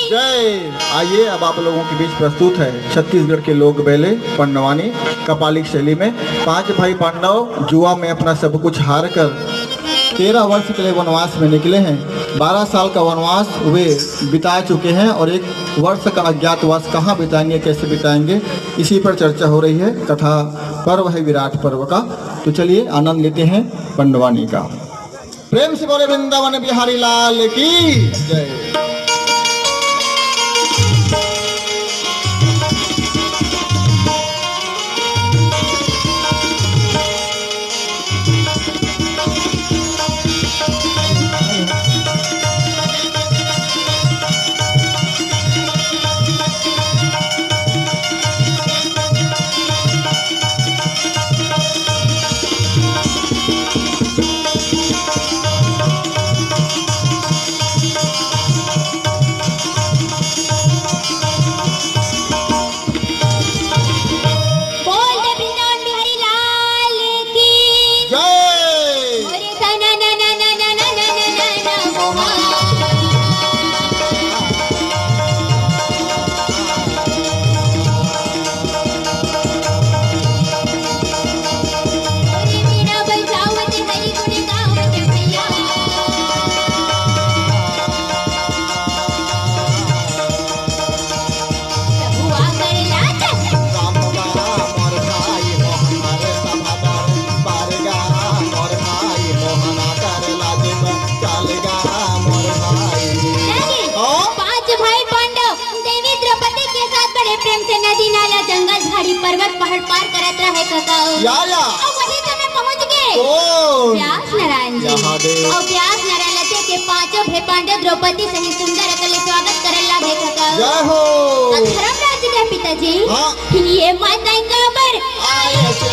जय। आइए अब आप लोगों के बीच प्रस्तुत है छत्तीसगढ़ के लोक बैले पंडवानी कपालिक शैली में। 5 भाई पांडव जुआ में अपना सब कुछ हार कर 13 वर्ष के लिए वनवास में निकले हैं। 12 साल का वनवास वे बिता चुके हैं और 1 वर्ष का अज्ञातवास कहाँ बिताएंगे, कैसे बिताएंगे, इसी पर चर्चा हो रही है तथा पर्व है विराट पर्व का। तो चलिए आनंद लेते हैं पंडवानी का। प्रेम से बोले वृंदावन बिहारी लाल की जय। पर्वत पहाड़ पार करत रहे ककाऊ और वहीं तो मैं पहुंच गए व्यास नारायण जी और व्यास नारायण के 5 भाई पांडव द्रौपदी सहित सुंदर अकले स्वागत करल लागे ककाऊ जय हो। धर्मराज के पिताजी ये माता कबर आए से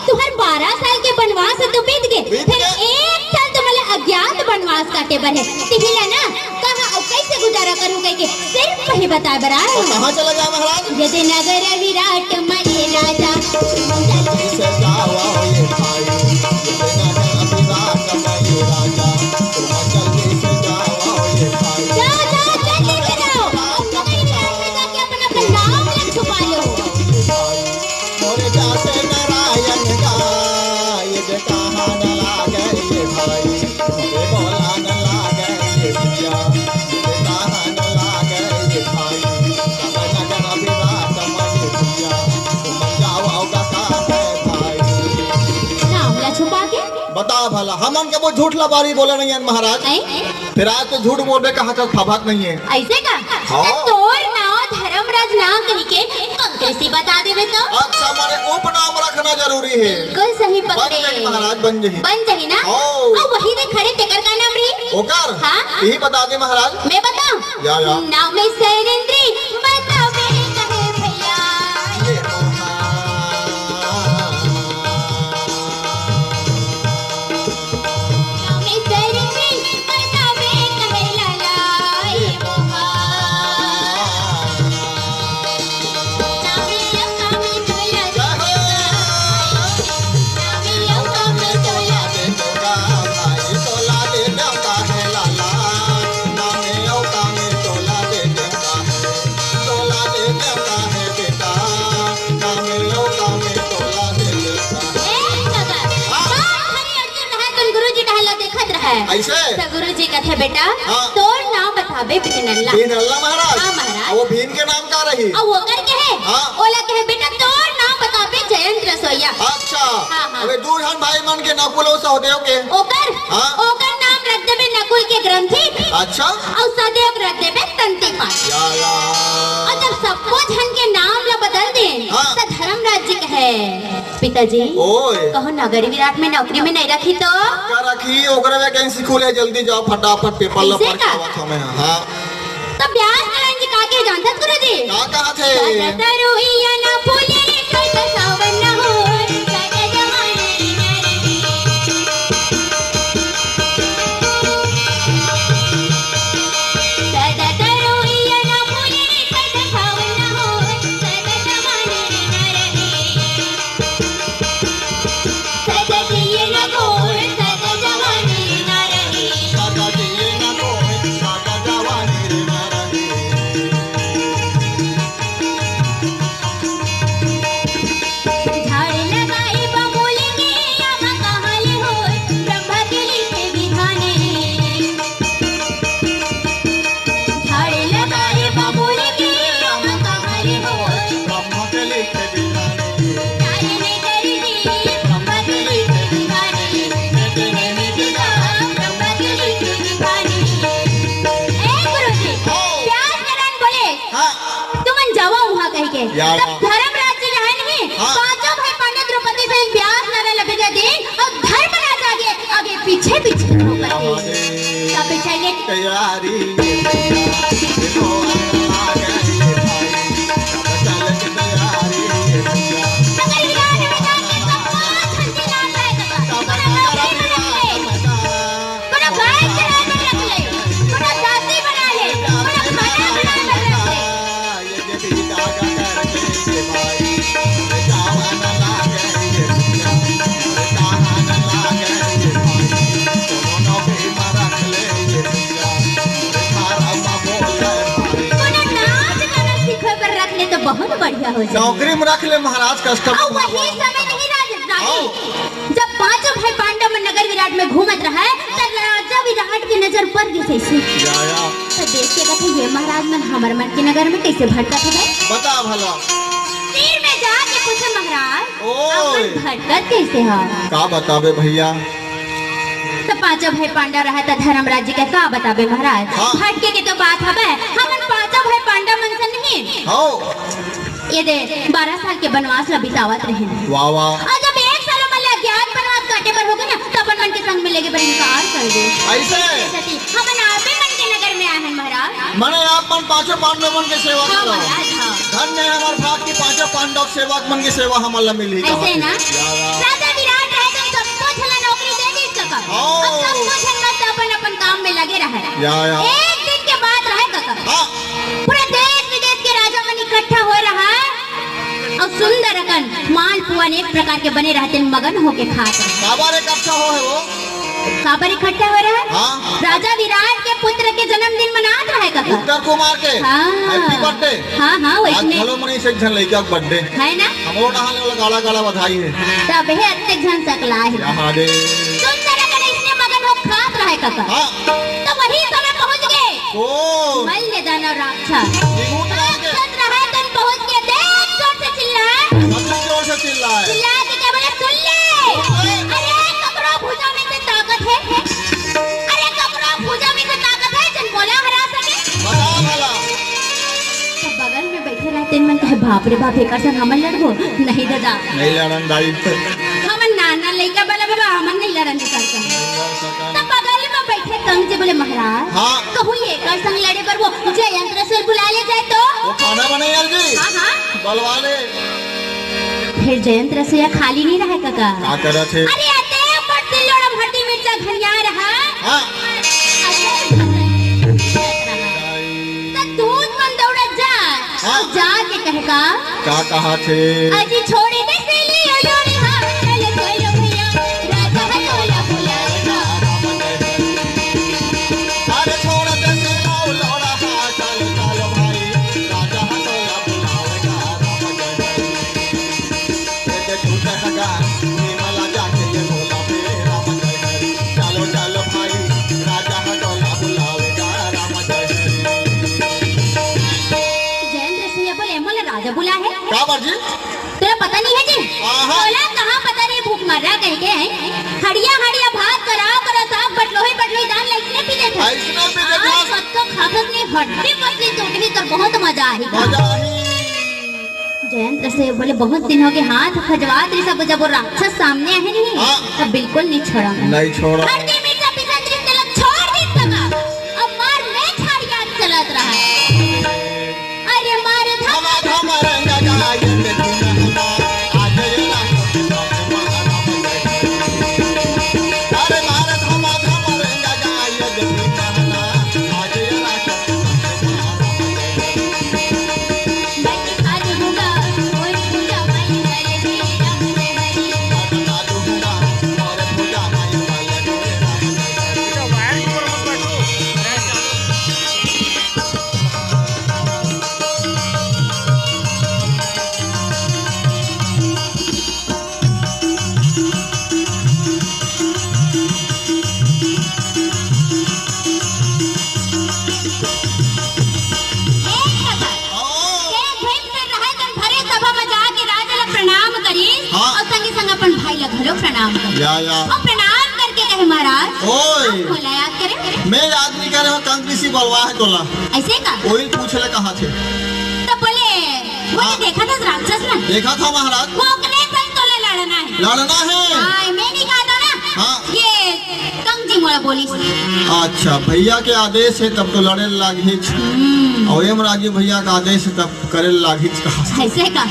तुम्हारे 12 साल के वनवास तो बीत गए, फिर 1 साल तुम्हारे अज्ञात वनवास काटे बर है तिहिला ना कहां और कैसे गुजारा करूं कह के सिर्फ वही बता बरा कहां चला जा महाराज। यदि नगर विराट मये राजा जल्दी से जाओ ये भाई, यदि नगर विराट मये राजा जल्दी से जाओ ये भाई। जाओ जाओ जल्दी से जाओ नगर विराट में जाके अपना नाम लिख छुपा लो। मोरे जाते नारायण का ये कहां न लागे ये भाई, मोरे बोला न लागे ये भैया, ये कहां न लागे ये भाई। सब नगर विराट मये भैया, तुम जाओ का है भाई। नाम ला छुपा के बता भला हमन के वो झूठ लबारी बोले नहीं है महाराज। फिर आज तो झूठ बोलने का हक खाबाक नहीं है ऐसे का। तोर नाम धर्मराज ना कह के कैसे बता देवे तो। अच्छा हमारे उपनाम रखना जरूरी है। बिल्कुल सही पकड़े महाराज बन जाही ना। और वही दे खड़े तेकर का नाम रे ओकर। हां यही बता दे महाराज। मैं बताऊं या नाम है सैरेंद्री बताओ मेरे कहे भैया। नाम है सैरेंद्री बताओ मेरे कहे लाला ये मोहा। ऐसे गुरु जी कहते बेटा तोर नाम बताबे बिनल्ला। बिनल्ला महाराज। हां महाराज। वो भीन के नाम का रही और वो कर के है ओला कहे बेटा तोर नाम बताबे जयंत रसोइया। अच्छा अबे दूरहन भाई मन के नकुल से होते हो के ओकर ओकर नाम रख देबे नकुल के ग्रंथि। अच्छा और सदैव रख देबे तंती पास। और जब सबको जन के नाम ला बदल दे तो धर्मराज जी कहे पिताजी ओए कहो नगर विराट में नौकरी में नहीं रखी तो क्या रखी ओकरे वैकेंसी खुले जल्दी जाओ फटाफट पेपर ला पढ़ के आवत हमें। हां तब ब्यास नारायण जी काके जानत गुरु जी का कहा थे सतरुइया ना फूले सत सावन न हो सत जवानी नरही सतरुइया ना फूले सत सावन न हो सत जवानी नरही सत जिए न गोर सत जवानी नरही काका जी ये ना को काका जवानी रे नरही। झाड़ लगाए बबूल के अब कहाल हो ब्रह्मा के लिखे विधाने झाड़ लगाए बबूल के अब कहाल हो ब्रह्म के लिखे विधाने तारे ने कर दी ब्रह्मा के लिखे विधाने बेटे ने मिटा ब्रह्मा के लिखे विधाने। ए गुरुजी प्यास नारायण बोले हां तुमन जाओ वहां कह के यार। तब धर्मराज जी है नहीं हाँ। पांचों भाई पांडे द्रौपदी से ब्यास नारायण लपेटा दे और धर्मराज आगे आगे पीछे पीछे होकर के तब चले तैयारी देखो आ गए भाई सब चल के तैयारी नगर विराट में जाके सबको झंडी लाल रहे तब बड़ा गाय चढ़ा कर रख ले बड़ा दासी बना ले बड़ा खाना बना कर रख ले ये भी दागा करके भाई जावन लागे कहां न लागे भाई दोनों भी मरक ले ये खारा मा बोले बड़ा नाच गाना सीखे पर रख ले तो बहुत बढ़िया हो जाए। नौकरी में रख ले महाराज कस्टमर और वही समय नहीं जब पांचों भाई पांडव नगर विराट में घूमत रहा तब राजा विराट की नजर पड़ गई कैसे तो देख के कहते ये महाराज मन हमर मन के नगर में कैसे भटकत है बता भला तीर में जाके पूछे महाराज ओए। अपन भटकत कैसे है का बतावे भैया तो पांचों भाई पांडव रहा था धर्मराज जी का बताबे महाराज हाँ। भटके की तो बात हवे हमन पांचों भाई पांडव मन से नहीं हो ये दे 12 साल के वनवास ला बितावत रहे वाह वाह और जब 1 साल में अज्ञात वनवास काटे पर हो गए ना तो अपन मन के संग मिलेगे पर इनकार कर दे ऐसे हम आपे मन के नगर में आए हैं महाराज मने आप मन पांचों पांडव मन के सेवा हाँ करो महाराज हाँ धन्य है हमार भाग की पांचों पांडव सेवक मन की सेवा हमला मिली ऐसे ना राजा विराट है तुम सबको छला नौकरी दे दी सका हाँ। अब सबको छला तो अपन अपन काम में लगे रहे या एक दिन के बाद रहे काका हां पूरे देश विदेश के राजा मन इकट्ठा हो रहा है और सुंदर अकन मालपुआ अनेक प्रकार के बने रहते हैं, मगन होके खाते हैं। काबर इकट्ठा हो है वो काबर इकट्ठा हो रहा है हाँ। राजा विराट के पुत्र के जन्मदिन मनात रहे काका उत्तर कुमार के हाँ। हैप्पी बर्थडे हाँ हाँ आज वैसने भलो मनी से झन लइका का बर्थडे है ना हमरो डाले वाला गाला गाला बधाई है तब है अत्ते झन सकला है यहां दे सुंदर अकन इसने मगन हो खात रहे काका हां तो वही समय पहुंच गए ओ मल्ल दानव राक्षस निगुत राज के राक्षस रहे तन पहुंच के देख जोर से चिल्लाए सबसे जोर से चिल्लाए चिल्ला के क्या बोले सुन ले अरे कपड़ा भुजा में से ताकत है अरे कपड़ा भुजा में से ताकत है जन बोला हरा सके बता भला तो बगल में बैठे रहते मन कहे बाप रे बाप एकर संग हमन लड़बो नहीं दादा नहीं लड़न दाई हमन नाना लइका वाला बाबा हमन नहीं लड़न कर संग तो बगल में बैठे कंग जी बोले महाराज हाँ। कहूँ एकर संग लड़े पर वो जयंत्र से बुला ले जाए तो वो खाना बने यार जी हाँ हाँ बलवा ले फिर जयंत्र से खाली नहीं रहे काका क्या करे थे अरे आते पर तिलोड़ा भरती मिर्चा घनिया रहा हां तो दूध मन दौड़ा जा हाँ। जाके कहका क्या कहा थे अजी छोड़ी दे सिलियो लोड़ी हां चल चलो भैया राजा हटोला बुलाएगा अरे छोड़ दे सिलाओ लोड़ा हा चल चल भाई राजा हटोला बुलावेगा ये दे झूठा हगा निमला जाके ये बोला पे राम जय हरि चलो चलो भाई राजा हटोला बुलावेगा राम जय हरि जयेंद्र सिंह बोले मोला राजा बुला है क्या बाजी तेरा पता नहीं है जी आहा। बोला कहाँ पता नहीं भूख मर रहा कह के हड़िया हड़िया भात कराओ करो साग बटलोही बटलोही दाल लाइसने पी लेते ऐसने पी लेते। आज कत को खाकत नहीं हड्डी पसली टूटली तो बहुत मजा आई मजा ही जयंत से बोले बहुत दिन हो गए हाथ खजवा रही सब जब वो राक्षस सामने है नहीं तब बिल्कुल नहीं छोड़ा नहीं छोड़ा हर दिन मिर्चा पिसा दिन तलक छोड़ दी तब अब मार मैं छाड़ याद चलत रहा अरे मार धमा धमा रंगा प्रणाम और प्रणाम करके कहे महाराज ओए याद करे मैं याद नहीं कर रहा हूँ कंकरी सी बलवा है तोला ऐसे का कोई पूछ ले कहाँ थे तो बोले वो देखा था राक्षस ना देखा था महाराज वो अपने संग तोले लड़ना है मैं नहीं कहा था ना ये कंजी मोड़ा बोली अच्छा भैया के आदेश है तब तो लड़े लागी और एम राजी भैया का आदेश है तब करे लागी ऐसे का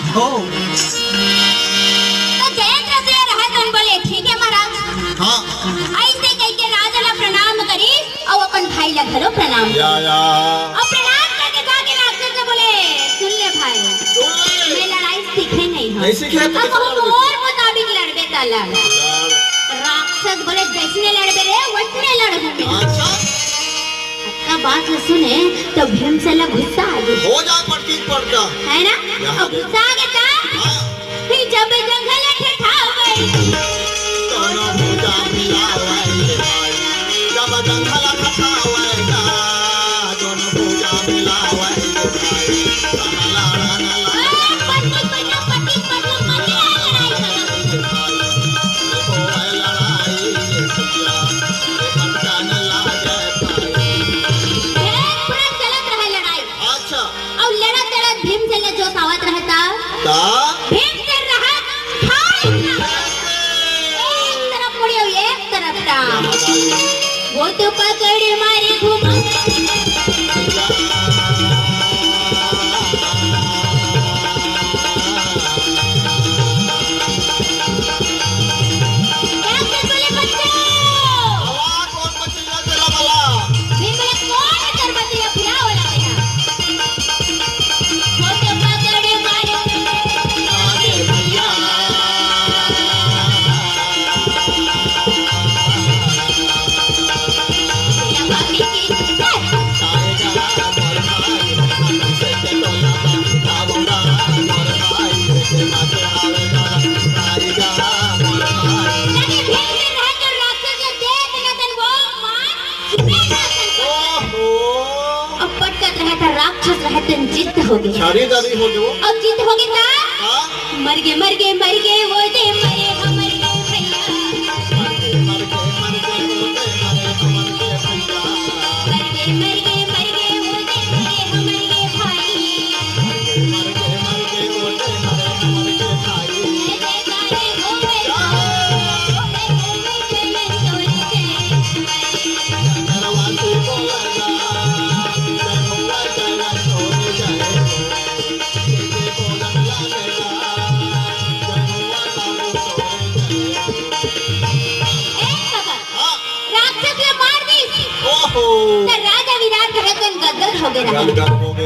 ऐसे कह के राजा ला प्रणाम करी और अपन भाई ला घरो प्रणाम और प्रणाम करके जाके राक्षस से बोले सुन ले भाई मैं लड़ाई सीखे नहीं हूँ हम और मुताबिक लड़बे तला राक्षस बोले जैसे लड़बे रे वैसे लड़बे अपना बात सुने तो भीम से लग गुस्सा आ गया हो जा पटकी पड़ता है ना अब गुस्सा आ गया फिर जब जंगल ठठा गई वो तो पकड़ मारे घुमा जित हो गई अब जित हो गई था मर गए वो दे मरे हम मर गए भैया मर गए वो दे मरे हम मर गए राजा विराट गदगद हो गए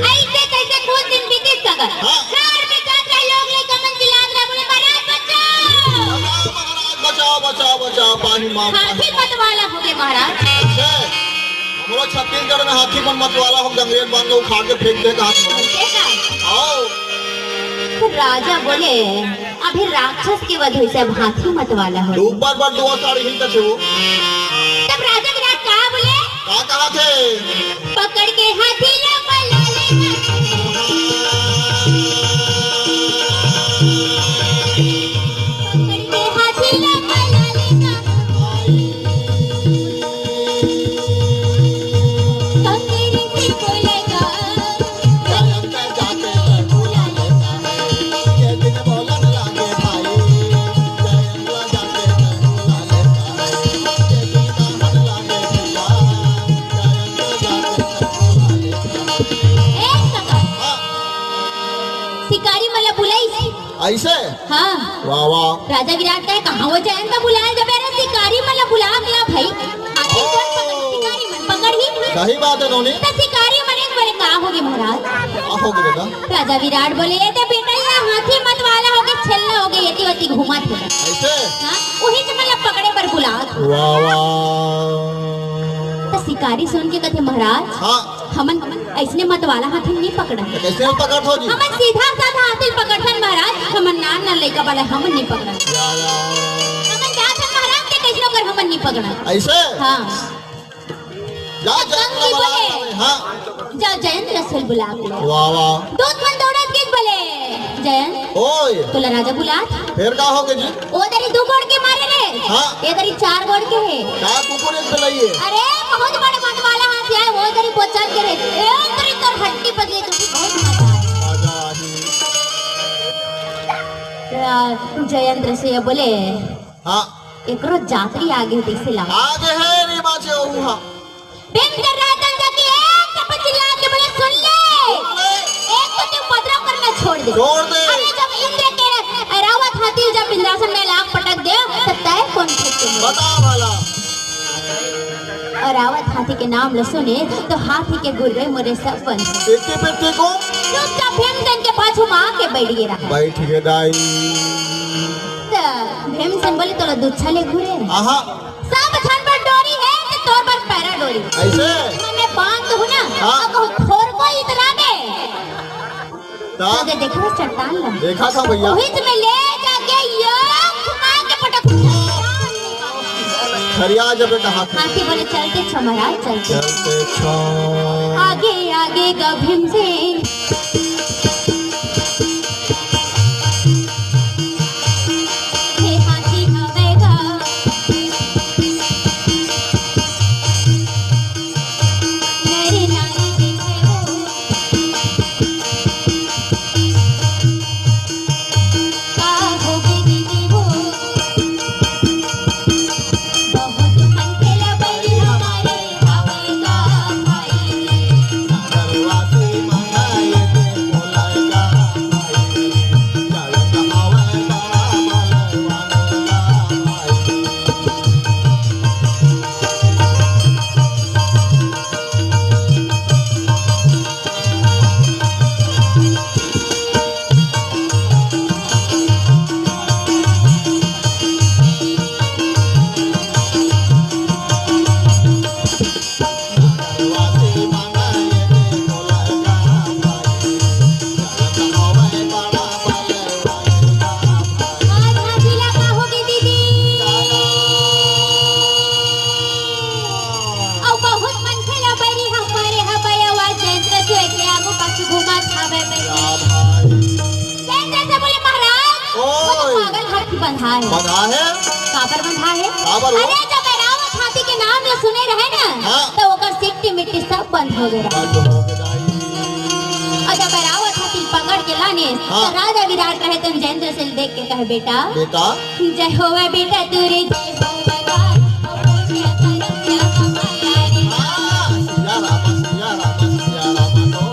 ऐसे कैसे कुछ दिन बीते सगर घर में जाकर लोग ले कमन चिल्लात रहे बोले महाराज बचाओ पानी मार हाथी मतवाला हो गए महाराज हमरो छत्तीसगढ़ में हाथी मतवाला हो गंगरेल बांध के उखाड़ के फेंक दे तो राजा बोले अभी राक्षस के वध हुई से अब हाथी मतवाला हो ऊपर पर दो साड़ी हिलते थे वो तब राजा विराट कहा बोले कहा थे पकड़ के हाथी ला बला हाँ वाह वाह। राजा विराट कहे कहाँ वो जयंत का बुलाया जब मेरा शिकारी मतलब बुला गया भाई हाथी कौन पकड़ शिकारी मन पकड़ ही सही बात है नोनी। तो शिकारी मने बोले कहाँ होगे महाराज क्या होगे बेटा? राजा विराट बोले ये तो बेटा ये हाथी मत वाला होगे छल्ला होगे यति वति घुमा थे ऐसे हाँ वही से मतलब पकड़े पर बुला वाह वाह। तो शिकारी सुन के कहते महाराज हाँ हमन ऐसने मत वाला हाथी नहीं पकड़ा कैसे पकड़ हो जी? हमन सीधा साधा हाथी पकड़न महाराज हमन ना लइका वाला हमन नहीं पकड़ा हमन जात महाराज के कैसनो कर हमन नहीं पकड़ा ऐसे हाँ जा कंगी बोले हाँ जा जयंत रसल बुला के ले वाह वाह। दूध मन दौड़त के बोले जयंत ओए तोला राजा बुला फिर का होगे जी? ओ दरी दो गोड़ के मारे रे हाँ। ये दरी चार गोड़ के है क्या कुकुर एक चलाइए? अरे बहुत बड़े मत वाला हाथी है वो दरी पोचन के रे ए दरी तोर हड्डी पतली तो बहुत मजा है जयंत से बोले हाँ एकरो जातरी आगे दिसे ला आगे है रे बाचे ओहा। बिन कर रहा था जाके एक चप्पल चिल्ला के बोले सुन ले एक तो तू उपद्रव करना छोड़ दे अरे जब इंद्र के रावत हाथी जब इंद्रासन में लाख पटक दे तो तय कौन बता वाला। और रावत हाथी के नाम ल सुने तो हाथी के गुर्रे मुर्रे सब बंद पेटे पेटे को चुपचाप भीमसेन के पाछू माँ के बैठ गए रहा बैठ के दाई। तो भीमसेन बोले तो दुच्छा ले घूरे आहा सब छन पर डोरी है तो तोर पर पैरा डोरी ऐसे मैं बांध हूँ ना हाँ। अब थोर को इतना दे ता आगे देखा चट्टान ला देखा था भैया। वही में ले जाके यो घुमा के पटक खरिया जब बेटा हाथ हाथी बोले चलते छो महाराज चलते चलते छो आगे आगे का भीमसेन हे हाथी हवेगा मेरे नारी देखे वो का होगी दीदी वो बहुत मन खेला बड़ी हमारे हवेगा भाई दरवाजे मंगाए थे बोलाएगा भाई चलत हवा बड़ा मलवानेगा दरवाजे मंगाए थे बोलाएगा भाई चलत हवा बड़ा मलवानेगा भाई। आज हाथीला का होगी दीदी और बहुत मन खेला बड़ी हमारे हवाया चंद्र जो के आगो पाछू घुमा खावे क्या बैठे भाई चंद्र से बोले महाराज वो तो ओए। पागल हाथी बंधा है बना है काबर बंधा है काबर हो? अरे जब रावत हाथी के नाम ले सुने रहे ना हाँ। तो ओकर सिट्टी मिट्टी सब बंद हो गया बंद हो गए दाई। और जब रावत हाथी पकड़ के लाने हाँ। तो राजा विराट कहे तुम जयेंद्र से देख के कहे बेटा बेटा जय होवे बेटा तुरे जय होवे गाय और पुण्य कर्म क्या कमाया रे सिया रामा सिया रामा तो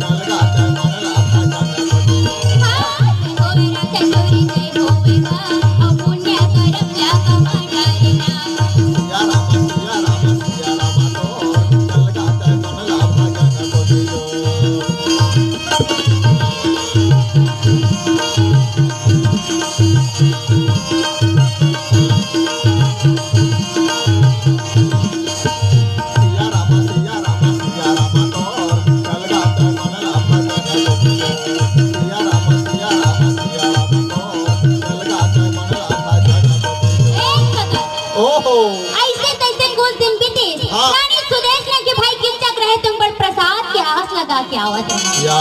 चल गाता मन लाता जाता बड़ी। हाँ जय होवे राजा तुरे जय होवे गाय और पुण्य कर्म क्या कमाया रे सिया रामा तो चल गाता मन लाता जाता बड़ी। ऐसे तैसे कुछ दिन बीते हाँ। रानी सुदेश ने कि भाई किंचक रहे तुम पर प्रसाद के आस लगा के आवत रहे या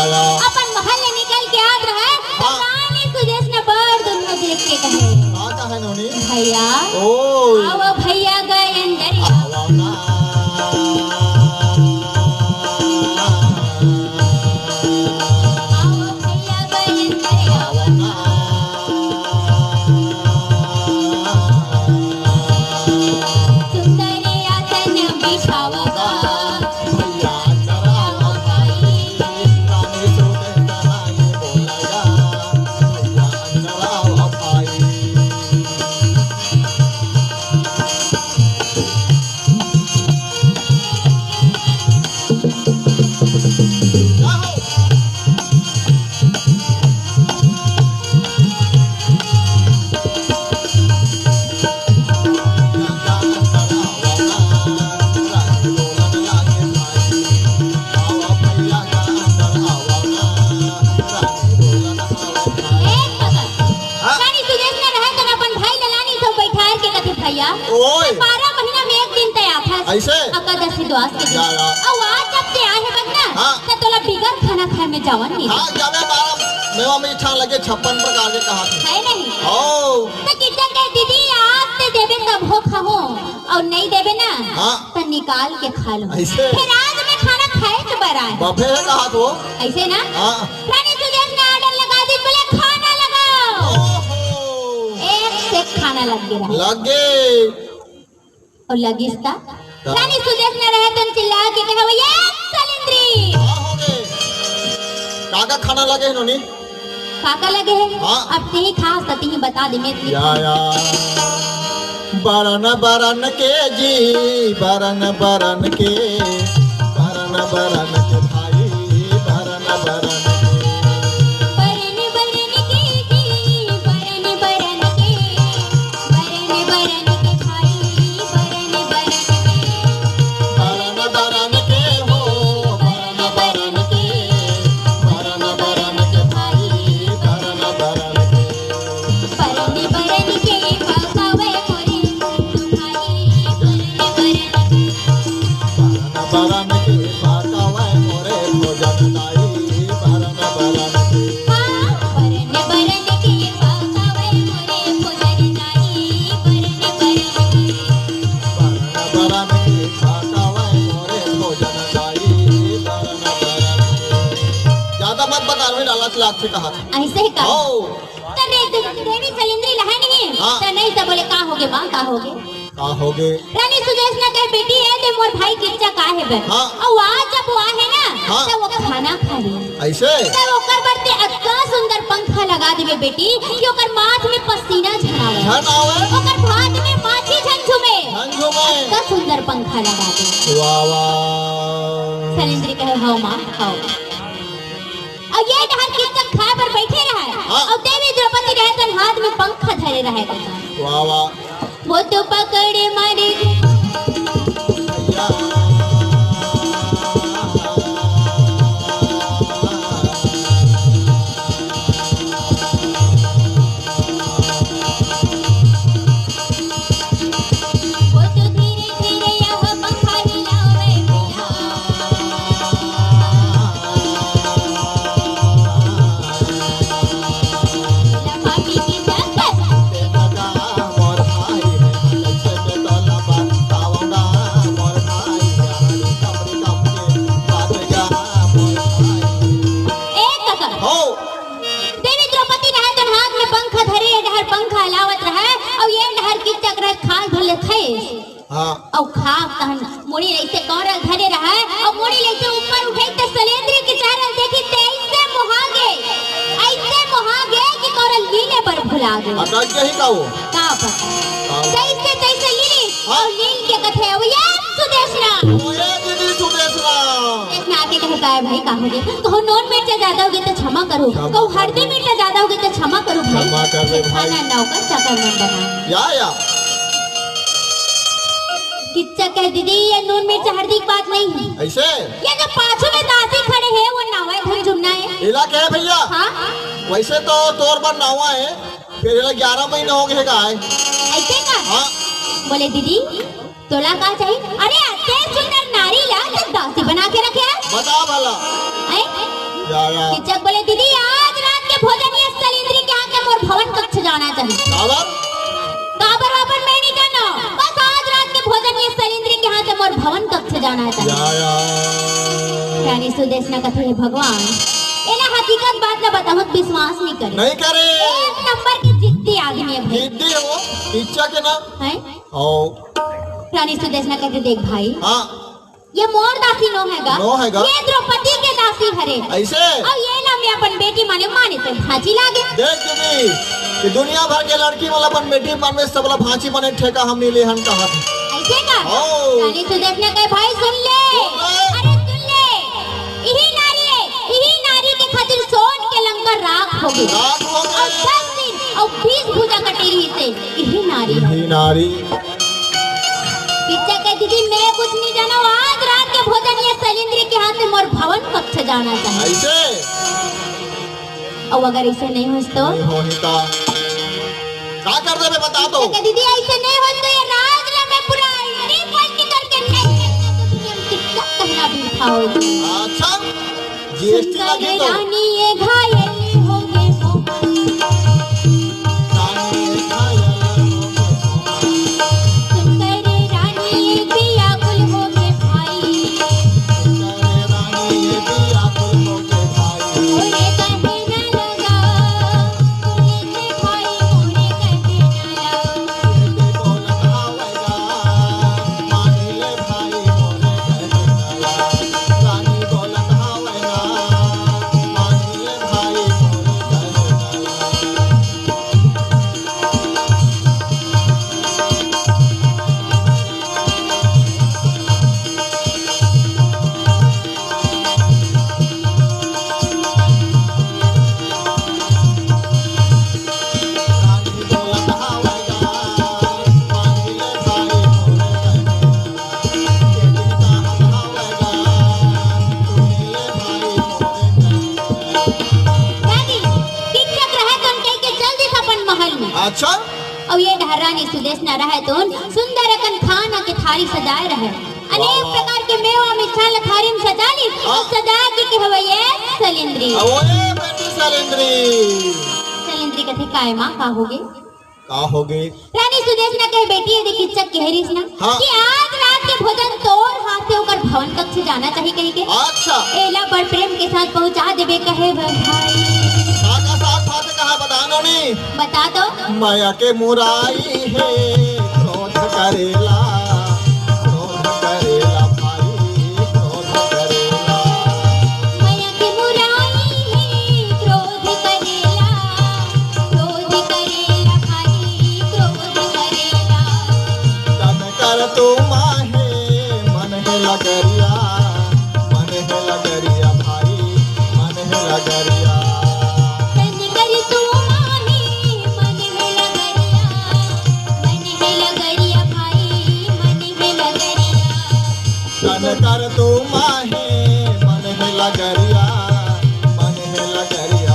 अपन महल में निकल के आत रहे तो हाँ। रानी सुदेश ने बड़ दुनिया देख के कहे आता है नोनी भैया ओए आओ भैया गए अंदर आवाना आओ भैया गए अंदर आवाना सुंदर आसन बिछावगा भैया जरा भाई रानी तो कहता ये बोलेगा भैया जरा भैया ओए 12 महीना में एक दिन तय था ऐसे अकादशी द्वास के दिन या। और आज जब ते आए बगना हाँ। तो तोला बिगर खाना खाए में जावन नहीं हाँ जावे बारा मेवा मीठा लगे 56 प्रकार के कहा थे है नहीं ओ तो किचन के दीदी आज ते देवे तब हो खाओ और नहीं देवे ना हाँ। तो निकाल के खा लो ऐसे? फिर आज में खाना खाए के बराए बफे है कहा तो ऐसे ना हाँ। रानी सुदेश ने ऑर्डर लगा दी बोले खाना लगाओ ओहो एक से खाना लग गया लगे और लगिस्ता रानी सुदेश ने रहे तो चिल्ला के कहा ये सलिंद्री हाँ हो गए काका खाना लगे इन्होंने काका लगे है हाँ। अब ते ही खास तती ही बता दे मेरे या बरन बरन के जी बरन बरन के भाई बरन बरन बरन बरन के जी बरन बरन के भाई बरन बरन के हो बरन के भाई बरन बरन बरन बरन के पकावे मोरे भाई बरन बरन बरन के पाकावे मोरे भोजन दाई बरन बरन के बरन बरन के पकावे मोरे भोजन दाई बरन के पाकावे मोरे भोजन दाई बरन बरन के ज्यादा मत बता रहे डाला लाख से कहा था ऐसे ही कहा ओ तने देवी सलिंद्री लहे नहीं हाँ। तो नहीं तो बोले का होगे मां का होगे का हो गए रानी सुदेश ने कहे बेटी है ते मोर भाई किच्चा का है बे हाँ। और आज जब वो है ना हाँ। तो वो खाना खा ली ऐसे तो ओकर बरते अच्छा सुंदर पंखा लगा देवे बेटी कि ओकर माथ में पसीना झरावे धन आवे ओकर भात में माछी झंझुमे धन में अच्छा सुंदर पंखा लगा दे वाह वाह सलिंद्री कहे हां मां खाओ और ये डहर किचन खाए पर बैठे रहे हाँ। और देवी द्रौपदी रहे तो हाथ में पंखा धरे रहे वाह वाह वो तो पकड़े मारे या वो तो धीरे धीरे यह पंखा हिलावे पिया लफाफी की जगह बेटा मोर भाई है लच्छे पे तोला बात तावंगा मोर भाई है कमरी कम के बात जा मोर भाई एक काका हो देवी द्रौपदी रहे तो हाथ में पंखा धरे डहर पंखा हिलावत रहे और ये डहर की चक्र खाल भले थे हाँ और खा कहन मुड़ी ऐसे कौरल धरे रहे और मुड़ी लेके ऊपर उठे तो सलेंद्री की चारल देखी ऐसे मोहागे कि कौरल लीले पर भुला गए अटक के ही काओ का पता जैसे तैसे लीली हाँ। और लील के कथे वो ये सुदेशना ओए दीदी सुदेशना देखना आके कहे का है भाई का होगे कहो नॉन मिर्च ज्यादा होगी तो क्षमा करो कहो हल्दी मिर्च ज्यादा होगी तो क्षमा करो भाई क्षमा कर दे भाई। खाना नौकर चाकर मन बना या किच्चा कह दीदी ये नून मिर्च हल्दी की बात नहीं है ऐसे ये जो पाछू में दासी खड़े हैं वो नावा धन जुमना है इलाके है भैया हाँ वैसे तो तोर पर नावा है फिर 11 महीने हो गए का है ऐसे का हाँ बोले दीदी तोला का चाहिए अरे अत्ते सुंदर नारी ला तो दासी बना के रखे है बता भला हैं? या किच्चा बोले दीदी आज रात के भोजन ये सलिंद्री के यहाँ के मोर भवन कक्ष जाना चाहिए काबर काबर वाबर मैं नहीं जाना बस आज रात के भोजन ये सलिंद्री के यहाँ के मोर भवन कक्ष जाना चाहिए या रानी सुदेश ने कथे भगवान एला हकीकत बात ना बताओ विश्वास नहीं करे नहीं करे एक नंबर की जिद्दी आदमी है भाई दीदी हो इच्छा के ना हैं ओ रानी सुदेश ने कहते देख भाई हाँ ये मोर दासी नो हैगा नो हैगा। ये द्रौपदी के दासी हरे ऐसे और ये ना मैं अपन बेटी माने माने तो फांसी लागे देख दीदी कि दुनिया भर के लड़की वाला अपन बेटी मन में सबला फांसी बने ठेका हम नहीं ले हन कहा ऐसे का ओ। रानी सुदेश ने कहे भाई सुन ले अरे सुन ले यही नारी के खातिर सोन के लंका राख हो गई रात हो और 10 दिन और 20 भुजा कटेरी से यही नारी है ही नारी पिच्चा कह दीदी मैं कुछ नहीं जाना आज रात के भोजन ये सलिंद्री के हाथ में मोर भवन कक्ष जाना चाहिए ऐसे और अगर ऐसे नहीं हो तो नहीं होनी का क्या कर दे बता दो। दीदी ऐसे नहीं हो तो ये राज ना मैं पूरा नहीं पलटी करके नहीं कहना भी उठाओ। अच्छा जीएसटी लगी तो रानी ये घायल हो गए अच्छा और ये ढहरानी सुदेश न रहे तो सुंदर अकन खाना के थारी सजाए रहे अनेक प्रकार के मेवा मिठाई थारी में सजा ली सजा के हवैये सलिंद्री ओए बेटी सलिंद्री सलिंद्री कथे काय मां का होगे का होगे रानी सुदेश न कहे बेटी यदि किच्चक कहरीस ना कि आज रात के भोजन तोर हाथ से होकर भवन कक्ष जाना चाहिए कहीं के। अच्छा एला बड़ प्रेम के साथ पहुंचा देबे कहे भाई बता दो। माया के मुराई है क्रोध करेला भाई क्रोध करेला। माया के मुराई है क्रोध करेला भाई क्रोध करेला। तन कर तू माहे मन है लगरिया भाई मन है लगरिया। कर तू माहे मन है लगरिया भाई मन है लगरिया। तन कर तू माहे मन है लगरिया भाई मन है लगरिया।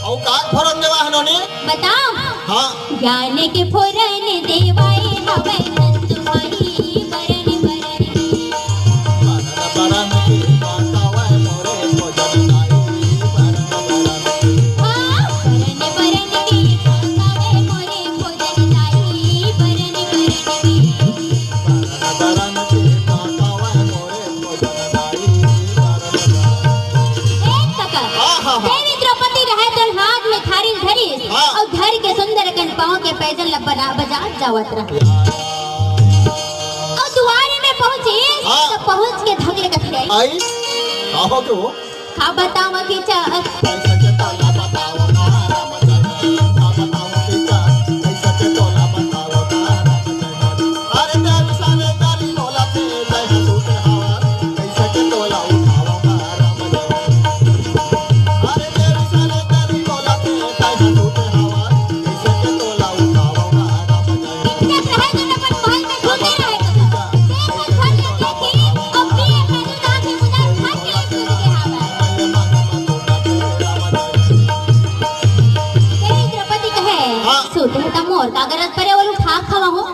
औ का फोरन देवा हनोनी बताओ। हां ज्ञान के फोरन देवाए हवे नंद भाई बरन की बतावे मोरे भोजन और घर के सुंदर कनपाओं के पैदल बाजार जावत रहे और दुआरे में पहुंचे तो पहुंच के धगले कथले आई आहो तो खा बतावा के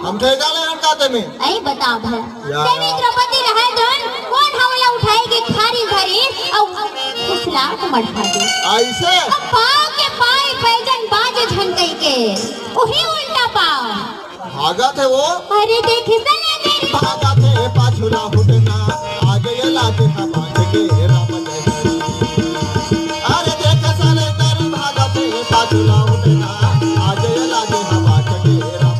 हम थे डाले हड़काते में आई बता भला देवी द्रौपदी रहे जन कौन हवला उठाए के खारी भरी और फुसला को मढ़ा दे ऐसे अब पाँव के पाए पैजन बाजे झनकई के ओही उल्टा पाँव भागा थे वो। अरे देख सले भागा थे पाछुला हुटना आगे ये लाते हैं बांध के राम जय। अरे देख सले तेरी भागा थे पाछुला हुटना आगे ये लाते हैं बांध के राम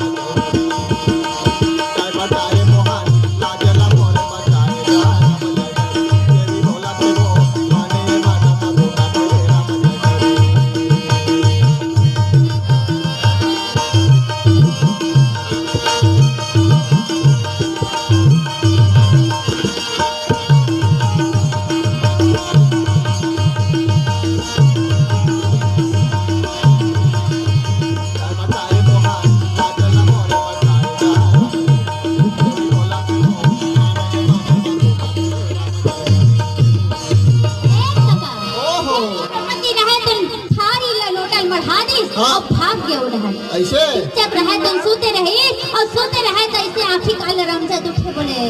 काल रामचा दुखे बोले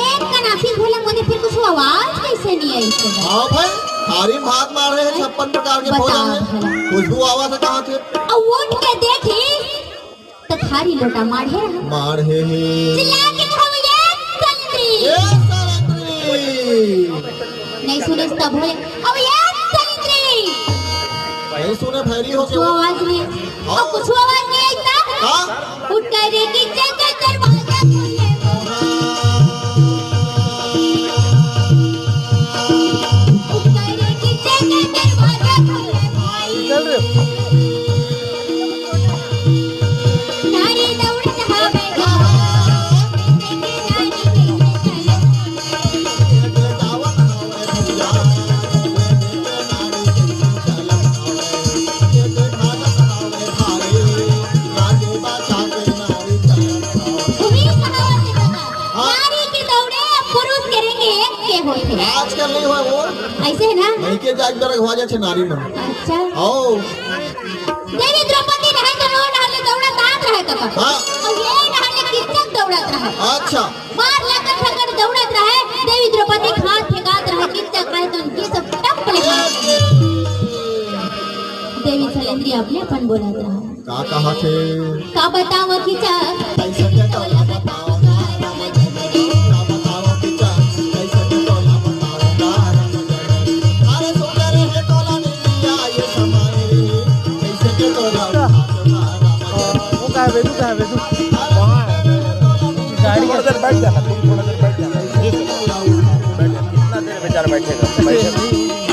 एक कनाफी भोला मुझे फिर कुछ आवाज कैसे नहीं आई इसके बाद? हाँ भाई थारी भात मार रहे हैं 56 प्रकार के भोजन में खुशबू आवाज कहाँ थे? अब उठ के देखी तो थारी लोटा माढ़े रहा। माढ़े है चिल्ला के कहो ये सलंद्री नहीं सुने तब बोले अब ये सलंद्री नहीं सुने भैरी हो कुछ आवाज नहीं अब कुछ आवाज नहीं आई था। हाँ उठ कर की जगह दरवाजा खोले उठ कर की जगह दरवाजा खोले भाई चल रे नारी दौड़त हवे गा आजकल नहीं हुआ वो ऐसे है ना नहीं के जाग दर हो जाए नारी में। अच्छा आओ देवी द्रौपदी रहे तो रो नहले दौड़त आत रहे तो हाँ और ये नहले किचक दौड़त रहे। अच्छा मार लेकर ठकर दौड़त रहे देवी द्रौपदी खात फेंकात रहे किचक रहे तो उनकी सब टप ले देवी सलेंद्री अपने अपन बोलत रहे का कहा थे का बताओ किचक कैसे के तोला बताओ गाड़ी थोड़ा देर बैठ जाना तुम थोड़ा देर बैठ जाना कितना देर बेचारा बैठेगा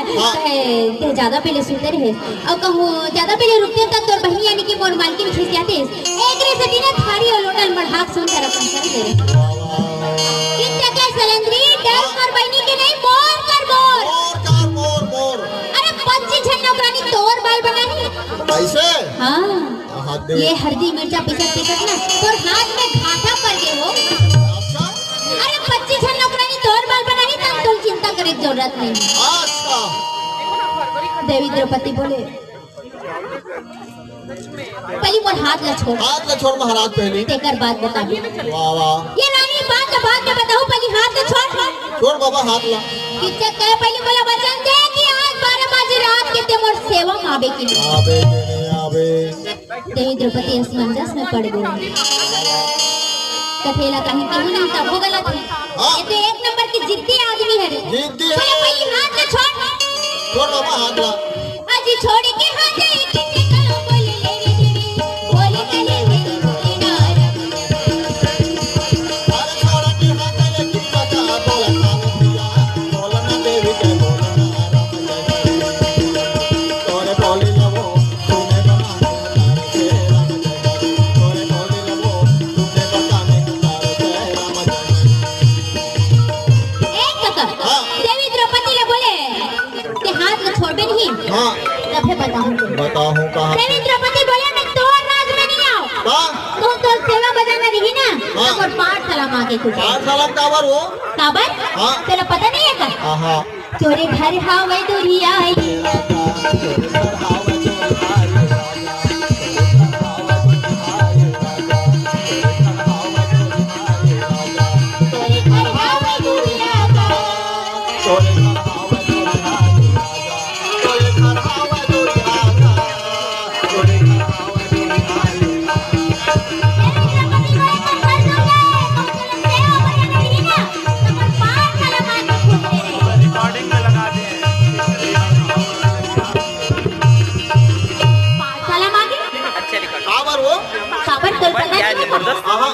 ज्यादा पहले सुंदर है और कहूँ ज्यादा पहले रुकते तक तोर बहनी यानी कि मोर मालकिन खिस जाते एक रे सती ना थारी और लोटल मढ़ाक सुन कर अपन कर दे कितना क्या सलंद्री डर मोर बहनी के नहीं मोर कर मोर अरे 25 झन नौकरानी तोर बाल बनाही ऐसे हाँ ये हल्दी मिर्चा पिसक ना तोर हाथ में घाटा पड़ गए हो। अरे 25 झन नौकरानी तोर बाल बनाही तब तुम चिंता करे की जरूरत नहीं। अच्छा देवी द्रौपदी बोले पहली मोर हाथ ला छोड़ महाराज पहले तेकर बात बता दे। वाह वाह ये रानी बात का बाद में बताऊं पहली हाथ ला छोड़ बाबा हाथ ला किससे कहे पहली बोला वचन दे कि आज 12 बजे रात के ते मोर सेवा में आवे की आवे देवी द्रौपदी असमंजस में पड़ गई कथेला कहीं कहीं नहीं तब हो गलत है ये तो एक नंबर की जिद्दी आदमी है जिद्दी है पहली हाथ ला छोड़ बाबा हाथ ला आज छोड़ के हाथ कितने कलो बोले ले रे देवी बोले कले मेरी बोले नारम अरे छोड़ के हाथ ले कितना का बोला दिया बोला ना देवी के बोला तोरे बोले लवो तूने बताने तोरे बोले लवो तूने बताने राम देवी द्रौपदी ले बोले कि हाथ ला छोड़ नहीं हाँ तब बताऊं कहाँ देवी द्रौपदी बोले मैं तो राज में नहीं आऊं हाँ तुम तो सेवा बजाना रही ना हाँ। और पाठशाला माँ के कुछ पाठशाला काबर हो काबर हाँ। तेरा पता नहीं है क्या हाँ चोरे घर हावे दुरिया आई चोरे घर हावे दुरिया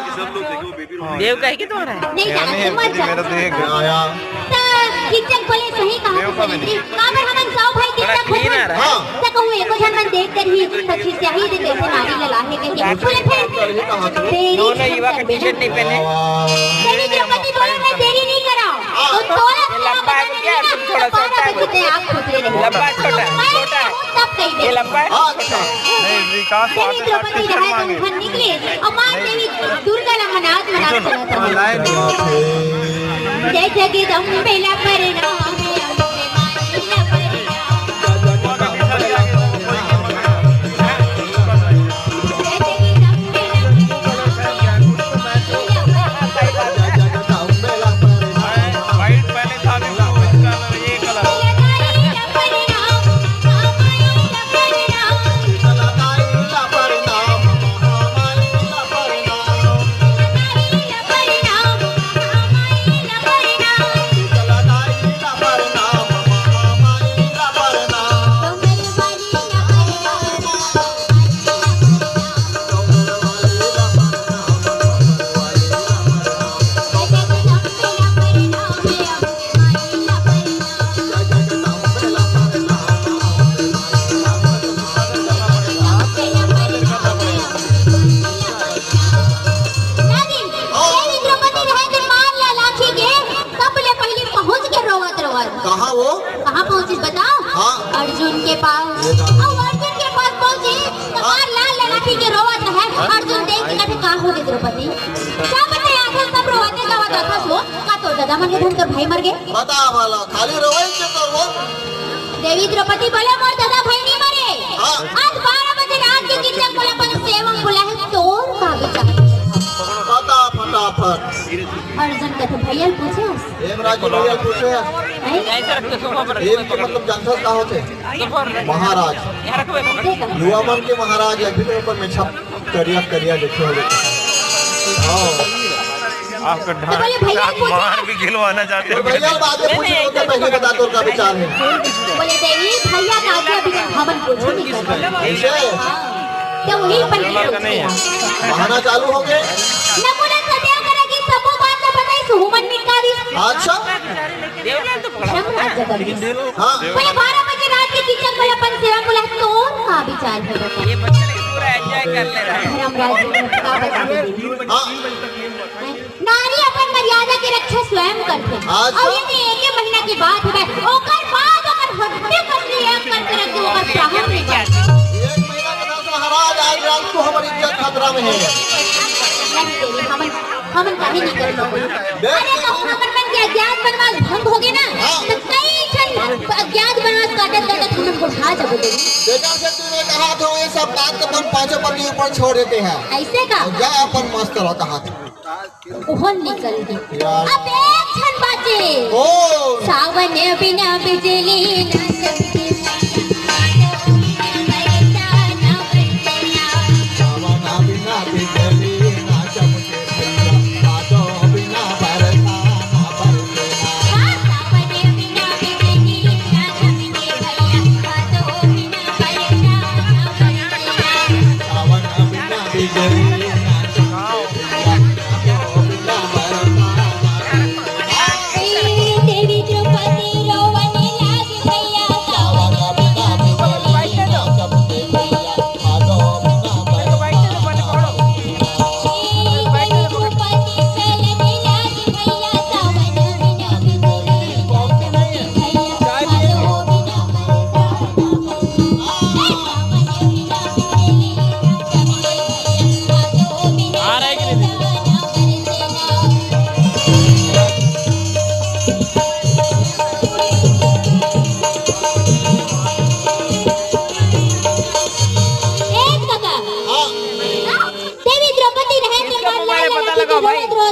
देव का है कि तुम्हारा है? नहीं जाना मत जा आया किचक बोले सही कहा सवित्री काबर हमन साव भाई किचक होत त कहू एको जन मन देख कर ही सखी स्याही दे कैसे नारी ललाहे के बोले फिर तेरी दोनों युवा का टी-शर्ट नहीं पहने तेरी द्रौपदी बोले मैं देरी नहीं कराऊं तो तोरा लंबा है क्या तुम थोड़ा छोटा है आप खुदरे नहीं लंबा छोटा तब कह दे ये लंबा है नहीं विकास देवी द्रौपदी रहे तो घर निकले और मां देवी दुर्गा ला मनात जय जगदम्बे ला परिणाम अर्जुन के पास पहुंचे हमार लाल ललाटी के रोवत है अर्जुन देख के कभी का हो गए द्रौपदी क्या बताया था सब रोवते गावत था सो का तो दादा मन के धन तो भाई मर गए बता वाला खाली रोई के तो वो देवी द्रौपदी बोले मोर दादा भाई नहीं मरे आज 12 बजे रात के किचन बोले अपन सेवक बोला है तोर का विचार बता फटाफट अर्जुन का तो भैया पूछे हेमराज भैया पूछे ऐसे रखते सोफा पर हेम के मतलब जानता का होते महाराज युवा मन के महाराज अभी तो ऊपर में छप करिया करिया देखे हो आपका ढाक मार भी खिलवाना चाहते हो भैया बाद में पूछे तो पहले बता दो का विचार है बोले देवी भैया का आगे अभी हमन पूछो नहीं कर ऐसे तो वही पर बहाना चालू हो गए नकुल सत्या करेगी सबको बात न बताई सुमन मिटा दी अच्छा देवलाल तो पकड़ा हाँ बोले 12 बजे रात के किचन बोले अपन सेवा बोला तो का विचार है बता ये बच्चे लोग पूरा एंजॉय कर ले रहे हैं धर्मराज का बता दे हाँ नारी अपन मर्यादा की रक्षा स्वयं करते अच्छा। और ये एक महीना की बात है ओकर बाद ओकर हत्या कर दी एक करके रख दो ओकर प्राण नहीं बचे 1 महीना के बाद महाराज आज रात को हमारी इज्जत खतरा में है नहीं तेरी हमन कहीं नहीं कर लोगे अरे कहूं हमन मन के अज्ञात बनवास भंग हो गए ना तो कई ठन अज्ञात बनवास काटत काटत हमन को उठा जब देवी बेटा से तूने कहा था ये सब बात तो हम पांचों पति ऊपर छोड़ देते हैं ऐसे का जा अपन मस्त रहा कहा था ओहन निकल गई यार। अब एक क्षण बाचे ओ सावन बिना बिजली न चमके सावन बिना बिजली ना चमके भैया बादो बिना बरसा ना बरसे सावन बिना बिजली न चमके भैया बादो बिना बरसा न बरसे सावन बिना बिजली ना चमके भैया बादो बिना बरसा देवी द्रौपदी रोवने लागी भैया सावन बिना बिजली न चमके भैया बादो बिना आ रहा है कि नहीं देवी द्रौपदी रहे तो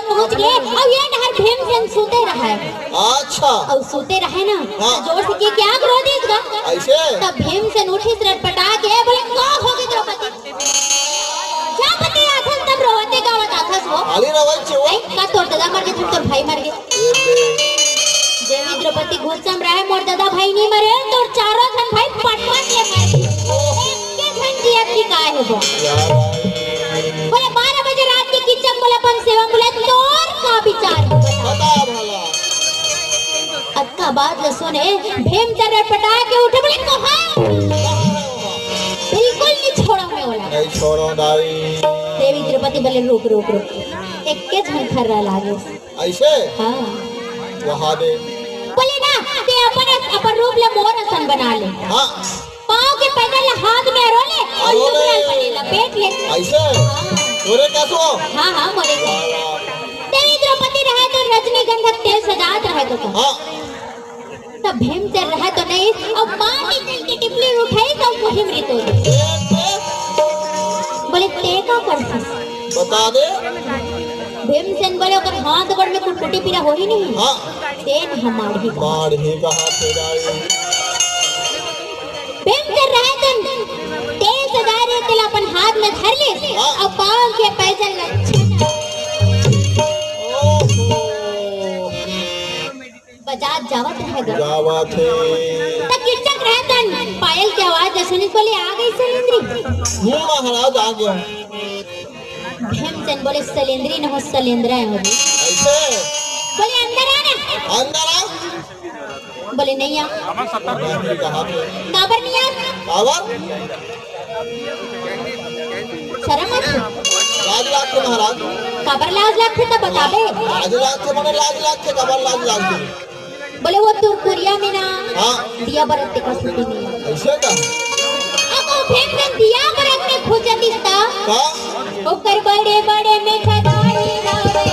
पहुंच गए और ये नहर भीमसेन सोते रहा अच्छा और सोते रहे ना हाँ। जोर से के क्या क्रोध इसका ऐसे तब भीमसेन उठी सिर पटा के बोले का हो गई द्रौपदी क्या पति आथन तब रोवते गावत आथस वो खाली रवल छो ऐ का तोर दादा मर गए तोर भाई मर गए देवी द्रौपदी घुसम रहे मोर दादा भाई नहीं मरे तोर चारों धन भाई पटवन ले मर गए के धन जिया की काय है वो बोले 12 बजे रात के किचन बोले अपन सेवा बोले तोर का विचार है बता बता भला अब का बात ल सुने भीमचंद्र पटा के उठे बोले कहां बिल्कुल नहीं छोड़ा मैं बोला नहीं छोड़ो दाई। देवी द्रौपदी बोले रुक रुक रुक एक के झन खर्रा लागे ऐसे हां वहां दे बोले ना ते अपन रूप ले मोर असन बना ले हां पांव के पैदल हाथ में रोले और लुगड़ा बने लपेट ले ऐसे तोरे कैसो हां हां मोरे देवी द्रौपदी रहे तो रजनीगंधा तेल सजात रहे तो हां तब भीमचंद्र रहा तो नहीं अब मां की दिल की टिपली उठाई तो वही मृत हो गई बोले ते का करती बता दे। भीमसेन बोले ओकर हाथ गोड़ में कुटकुटी पीरा हो ही नहीं हां तेन हमारी मार ही कहां से जाए भीमचंद्र रहा तो तेल सजा रहे तेल अपन हाथ में धर ले और पांव के पैदल बजात जावत रहेगा जावत है तक किचक रहतन पायल की आवाज सुनी बोले आ गई सलेंद्री महाराज आ गए। भीमचंद्र बोले सलेंद्री न हो सलेंद्रा हो ऐसे बोले अंदर आना अंदर आ बोले नहीं आ नहीं कहा थे काबर नहीं आ काबर शर्म आती लाज लाग के महाराज काबर लाज लगते तो बताबे लाज लाग के माने लाज लाग के काबर लाज लाग के बोले वो तुरकुरिया में ना हां दिया बरत का सुती नहीं ऐसे का अब वो भीमचंद्र दिया बरत में खोजा दिसता का ओकर बड़े बड़े में खदाई रावे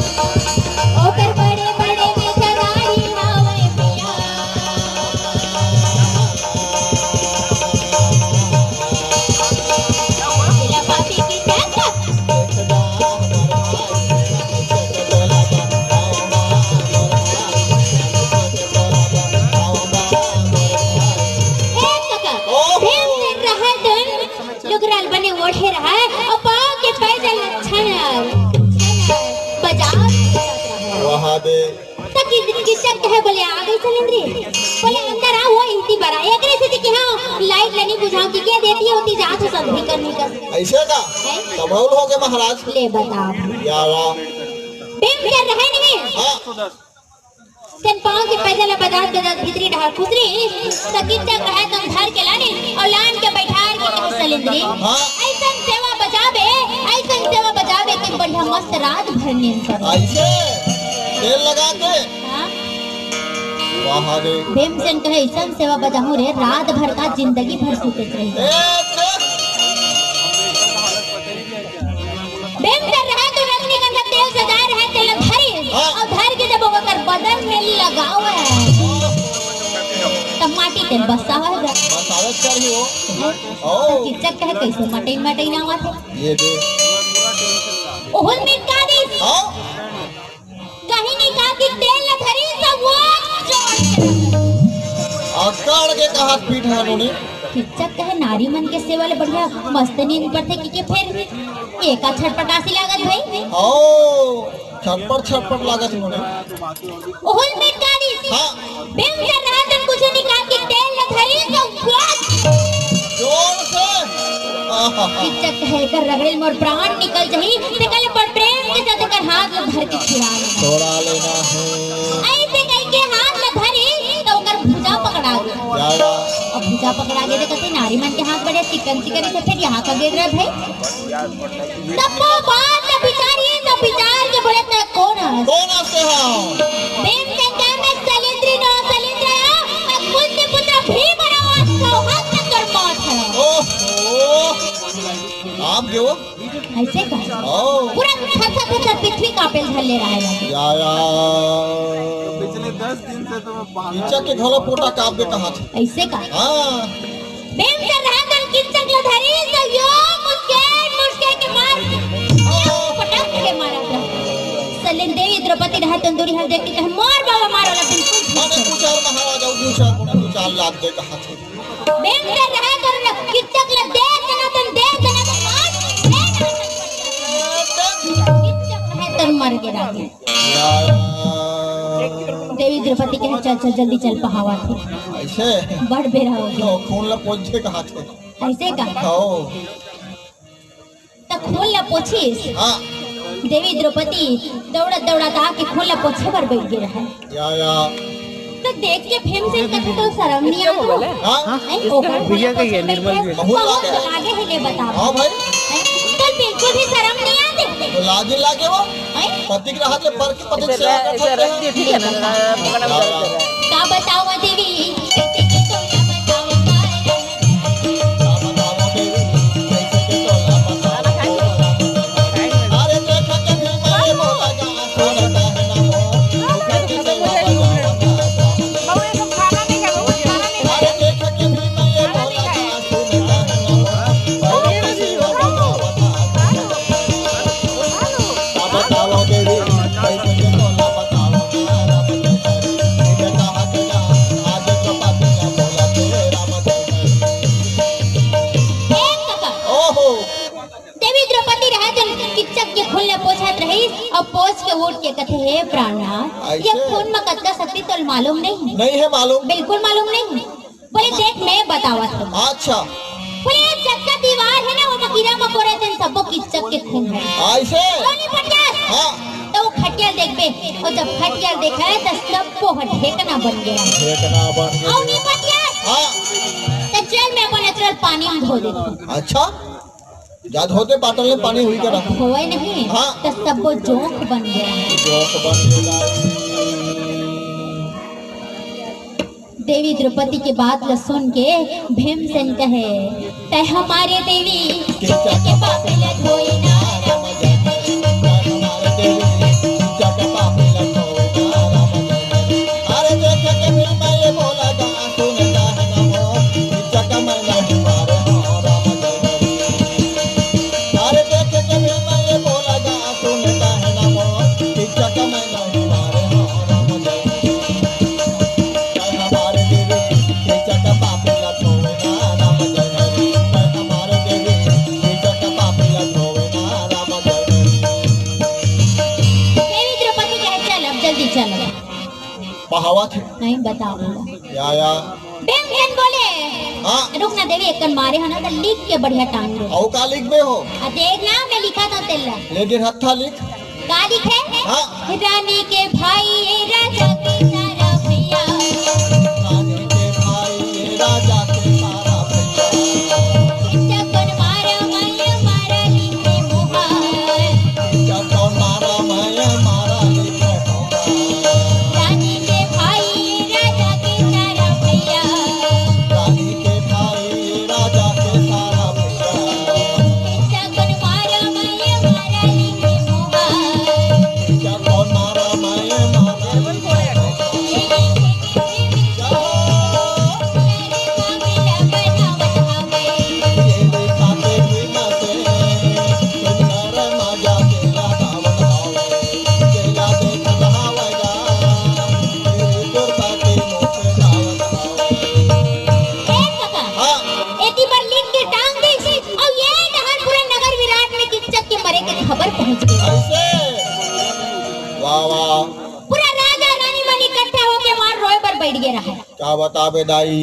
ओकर बड़े बड़े में खदाई रावे पिया दिला पापी की टक्कर लुगराल बने ओढ़े रहा है और पाँव के पैदल वहां दे तक की शक है बोले आ गई सलेंद्री बोले अंदर आ वो इतनी बड़ा एक रही थी कि हां लाइट लेनी बुझाओ की क्या देती होती जात सब भी करने का ऐसे का कमौल हो गए महाराज ले बता यारा भीमचंद्र रहे नहीं हां तेन पाँव के पैदल बजात बजात भीतरी ढाल खुसरी तकिचक रहे तुम घर के लाने और लान के बैठार के कहे सलेंद्री ऐसन सेवा बजावे कि बढ़िया मस्त रात भर नींद कर ऐसे तेल लगा के हां वहां दे भीमसेन कहे ऐसन सेवा बजाऊं रे रात भर का जिंदगी भर सूते रही भीमचंद्र रहा तो रजनीगंधा तेल सजा रहे तेल धरी और धर के जब ओकर बदन में लगाओ है तब माटी तेल बसा है मसाला चाहिए ओ किचक कहे कैसे मटई मटई ना हुआ थे ये दे ओहल मिट का दी हां कहीं नहीं कहा कि तेल न धरी सब वो अकड़ के कहा पीठ है उन्होंने किचक कहे नारी मन के सेवा ले बढ़िया मस्त नींद पड़ते कि फिर एका छटपटासी लागत भाई ओ छटपट लागत उन्होंने ओहल मिट का दी हां भीमचंद्र रहा तन कुछ नहीं कहा कि तेल न धरी सब जोर से किचक कहे कर रगड़े मोर प्राण निकल जही ते कल बड़ प्रेम के साथ कर हाथ में धर के छोड़ा लेना है ऐसे कह के हाथ में धरी तो कर भुजा पकड़ा गया यारा अब भुजा पकड़ा गए तो कहते नारी मन के हाथ बड़े चिकन चिकन से फिर यहाँ का गिर रहा भाई तब वो बात न विचार के बोले ते कौन है से हां भीमचंद्र में सलेंद्री नो सलेंद्र मैं कुंती पुत्र भीम रावण को हाथ में कर मार है ओहो आप जो ऐसे का ओ पूरा खसा पृथ्वी कांपे धले रहा है यारा पिछले 10 दिन से तो किचक के घोला पोटा काप के कहा थे ऐसे का हां भीमचंद्र रहकर किचक ल धरी तो यो मुस्के के मार पटक के मारा था सलेंद्री द्रौपदी रहा तंदूरी हल देख के कहे मार बाबा मारो ला बिल्कुल माने कुछ और महाराजा दो चार लाख दे कहा थे भीमचंद्र रहा कर किचक ल दे तना मार किचक रहे तन मर के रह गया देवी द्रौपदी कहे चल चल जल्दी चल पहावा थे ऐसे बड़ बेरा हो गया खून ला पहुंचे कहा थे ऐसे का आओ तो खोल ला पोछिस। हाँ देवी द्रौपदी दौड़त दौड़त आके खोल ला पोछे पर बैठ गया है। या तो देख के भीमसेन कहे तो शर्म नहीं आता। हाँ भैया का ये निर्मल भी बहुत लागे है ले बता। हाँ भाई तो बिल्कुल भी शर्म नहीं आती। तो लागे लागे वो पति के हाथ में पर के पति से इसे रख दिए ठीक है ना पकड़ा में दर्द कर रहा है का बताओ देवी के कथे है प्राणनाथ ये खून में कतका शक्ति तो मालूम नहीं है मालूम बिल्कुल मालूम नहीं। बोले देख मैं बतावत हूँ। अच्छा बोले जब का दीवार है ना वो मकीरा मकोड़े थे सबको किचक के खून है ऐसे हाँ तो वो खटिया देख बे और जब खटिया देखा है तो सबको ढेकना बन गया और नहीं बन गया तो चल मैं को नेचुरल पानी में धो देती। अच्छा जब होते बाटल में पानी हुई कर होए नहीं हाँ तो सबको जोक बन गया जोक बन गया। देवी द्रौपदी की बात ल सुन के भीमसेन कहे तै हमारे देवी के पापे ल धोई ना अरे देख के फिर मैं ये बोला गा सुनता है ना वो चका मैं नहीं मारे अरे देख के फिर मैं ये बोला गा सुनता है ना वो चका मैं नहीं मारे बहावत है नहीं बताओ या भीमसेन बोले हाँ रुक ना देवी एक मारे है ना तो लिख के बढ़िया टांग दे औ का लिख में हो देख ना मैं लिखा था तेला लेकिन हत्था लिख का लिखे हाँ रानी के भाई राजा के सारा भैया रानी के भाई राजा के सारा भैया जगन मारा मारा लिखे मोहार जगन मारा लिखे रानी के भाई राजा के सारा भैया रानी के भाई राजा के सारा भैया जगन मारा लिखे मोहार जगन मारा खबर पहुंच गई ऐसे वाह वाह पूरा राजा रानी मन इकट्ठा होके मार रोए पर बैठ गया रहा क्या बता बेदाई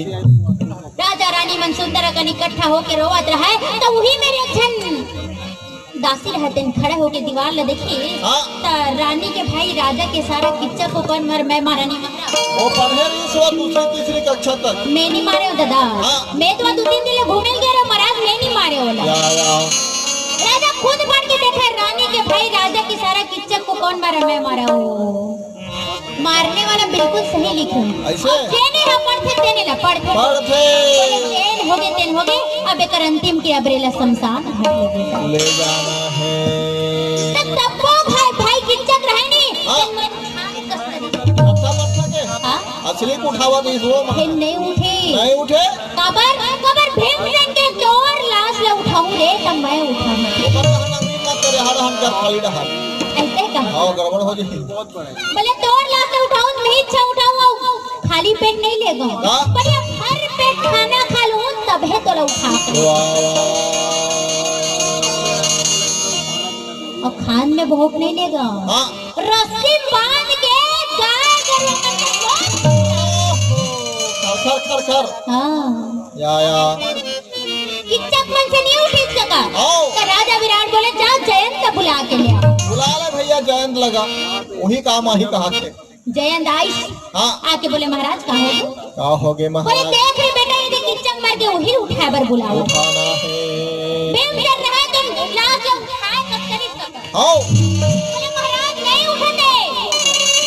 राजा रानी मन सुंदर कन इकट्ठा होके रोवत रहा तो वही मेरे छन दासी रहते खड़े होके दीवार ल देखी हाँ तो रानी के भाई राजा के सारा किच्चा को कौन मर मैं मारा नहीं मारा वो पढ़े रही सो दूसरी तीसरी कक्षा तक मैं नहीं मारे हो दादा हाँ। मैं तो 2-3 दिन घूमे गया महाराज मैं नहीं मारे होला राजा खुद पढ़ के देखा रानी के भाई राजा की सारा किच्चक को कौन मारा मैं मारा हूँ मारने वाला बिल्कुल सही लिखे ऐसे जेने हम पढ़ते तेने ला पढ़ते तेन हो गए अब एक अंतिम की अबरेला शमशान घाट ले जाना है तब वो भाई किच्चक रहे नहीं हाँ। अच्छा मत के हां असली उठावा दी सो नहीं उठे कबर भीमसेन के तोर लाश ले उठाऊं रे तब मैं उठाऊं ऊपर कहना नहीं मत करे हर हम कर खाली रहा ऐसे का हां गड़बड़ हो जाती बोले तोर लाश ले उठाऊं नहीं इच्छा उठाऊं खाली पेट नहीं ले गो पर ये भर पेट खाना खा लूं तब है तो उठा और खान में भूख नहीं लेगा हां रस्सी बांध के गाय कर कर कर हाँ या किच्चक मन से नहीं उठ सका। आओ। तो राजा विराट बोले जा जयंत बुला के ले आओ। बुला ले भैया, जयंत लगा वही काम ही कहा थे। जयंत आई हाँ आके बोले महाराज कहाँ हो गए? का हो गए बोले महाराज? देख रे बेटा यदि किच्चक मर के वही उठाए बर बुलाओ। उठाना है। बेम कर रहा है तुम लाज जब खाए तब करी सका। आओ बोले महाराज नहीं उठते।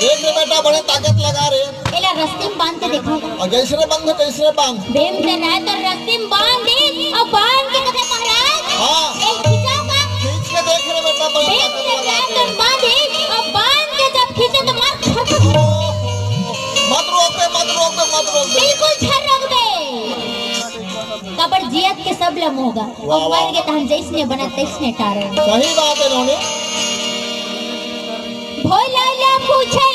देख रे बेटा, बड़े ताकत लगा रे। एला रस्ते में बांध के देखो। और जैसे बंद तैसरे बांध। बेम कर रहा है तो रस्ते में बांध दे और बांध के कहते महाराज हाँ। एक खिंचाओ का। खींच के देख रे बेटा, बड़े बेम ताकत कर रहा लगा है तो के। बांधे और बांध के जब खींचे तो मार खट मत रोके मत रोके मत रोके। बिल्कुल छर रख दे। कबर जियत के सब लम होगा और मर के तहन जैसने बना तैसने टारे। सही बात है रोनी। भोला ला पूछे